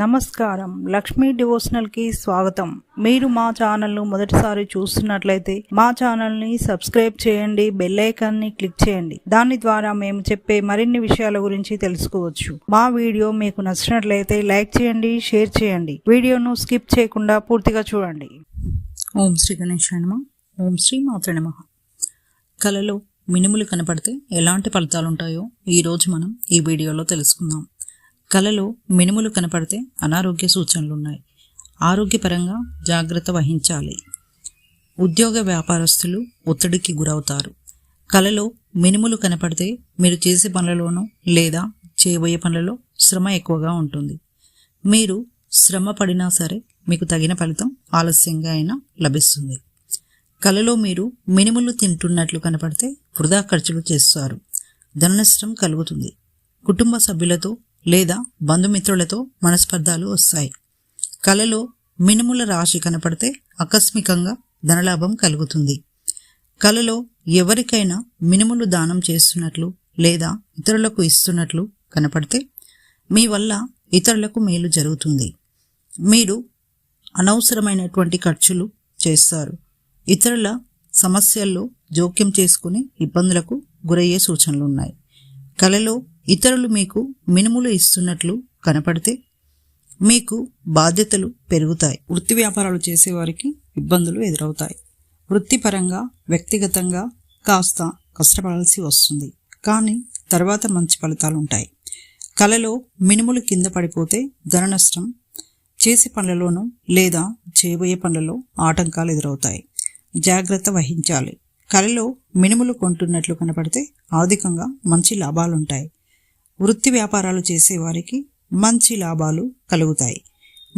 నమస్కారం, లక్ష్మీ డివోషనల్ కి స్వాగతం. మీరు మా ఛానల్ ను మొదటిసారి చూస్తున్నట్లయితే మా ఛానల్ ని సబ్స్క్రైబ్ చేయండి, బెల్ ఐకాన్ ని క్లిక్ చేయండి. దాని ద్వారా మేము చెప్పే మరిన్ని విషయాల గురించి తెలుసుకోవచ్చు. మా వీడియో మీకు నచ్చినట్లయితే లైక్ చేయండి, షేర్ చేయండి. వీడియోను స్కిప్ చేయకుండా పూర్తిగా చూడండి. ఓం శ్రీ గణేశాయ నమః. ఓం శ్రీ మాత్రే నమః. కలలో మినుములు కనపడితే ఎలాంటి ఫలితాలు ఉంటాయో ఈరోజు మనం ఈ వీడియోలో తెలుసుకుందాం. కలలో మినుములు కనపడితే అనారోగ్య సూచనలున్నాయి. ఆరోగ్యపరంగా జాగ్రత్త వహించాలి. ఉద్యోగ వ్యాపారస్తులు ఒత్తిడికి గురవుతారు. కలలో మినుములు కనపడితే మీరు చేసే పనులలోనూ లేదా చేయబోయే పనులలో శ్రమ ఎక్కువగా ఉంటుంది. మీరు శ్రమ పడినా సరే మీకు తగిన ఫలితం ఆలస్యంగా అయినా లభిస్తుంది. కలలో మీరు మినుములు తింటున్నట్లు కనపడితే వృధా ఖర్చులు చేస్తారు. ధననష్టం కలుగుతుంది. కుటుంబ సభ్యులతో లేదా బంధుమిత్రులతో మనస్పర్ధాలు వస్తాయి. కలలో మినుముల రాశి కనపడితే ఆకస్మికంగా ధనలాభం కలుగుతుంది. కలలో ఎవరికైనా మినుములు దానం చేస్తున్నట్లు లేదా ఇతరులకు ఇస్తున్నట్లు కనపడితే మీ వల్ల ఇతరులకు మేలు జరుగుతుంది. మీరు అనవసరమైనటువంటి ఖర్చులు చేస్తారు. ఇతరుల సమస్యల్లో జోక్యం చేసుకుని ఇబ్బందులకు గురయ్యే సూచనలు ఉన్నాయి. కలలో ఇతరులు మీకు మినుములు ఇస్తున్నట్లు కనపడితే మీకు బాధ్యతలు పెరుగుతాయి. వృత్తి వ్యాపారాలు చేసేవారికి ఇబ్బందులు ఎదురవుతాయి. వృత్తిపరంగా వ్యక్తిగతంగా కాస్త కష్టపడాల్సి వస్తుంది, కానీ తర్వాత మంచి ఫలితాలు ఉంటాయి. కలలో మినుములు కింద పడిపోతే ధన నష్టం, చేసే పనులలోనూ లేదా చేయబోయే పనులలో ఆటంకాలు ఎదురవుతాయి. జాగ్రత్త వహించాలి. కలలో మినుములు కొంటున్నట్లు కనపడితే ఆర్థికంగా మంచి లాభాలుంటాయి. వృత్తి వ్యాపారాలు చేసేవారికి మంచి లాభాలు కలుగుతాయి.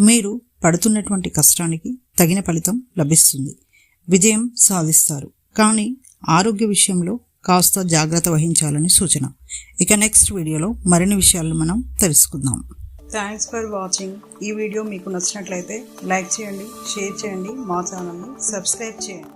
మీరు పడుతున్నటువంటి కష్టానికి తగిన ఫలితం లభిస్తుంది. విజయం సాధిస్తారు. కానీ ఆరోగ్య విషయంలో కాస్త జాగ్రత్త వహించాలని సూచన. ఇక నెక్స్ట్ వీడియోలో మరిన్ని విషయాలను మనం తెలుసుకుందాం. Thanks for watching. ఈ వీడియో మీకు నచ్చినట్లయితే లైక్ చేయండి, షేర్ చేయండి, మా ఛానల్ని సబ్స్క్రైబ్ చేయండి.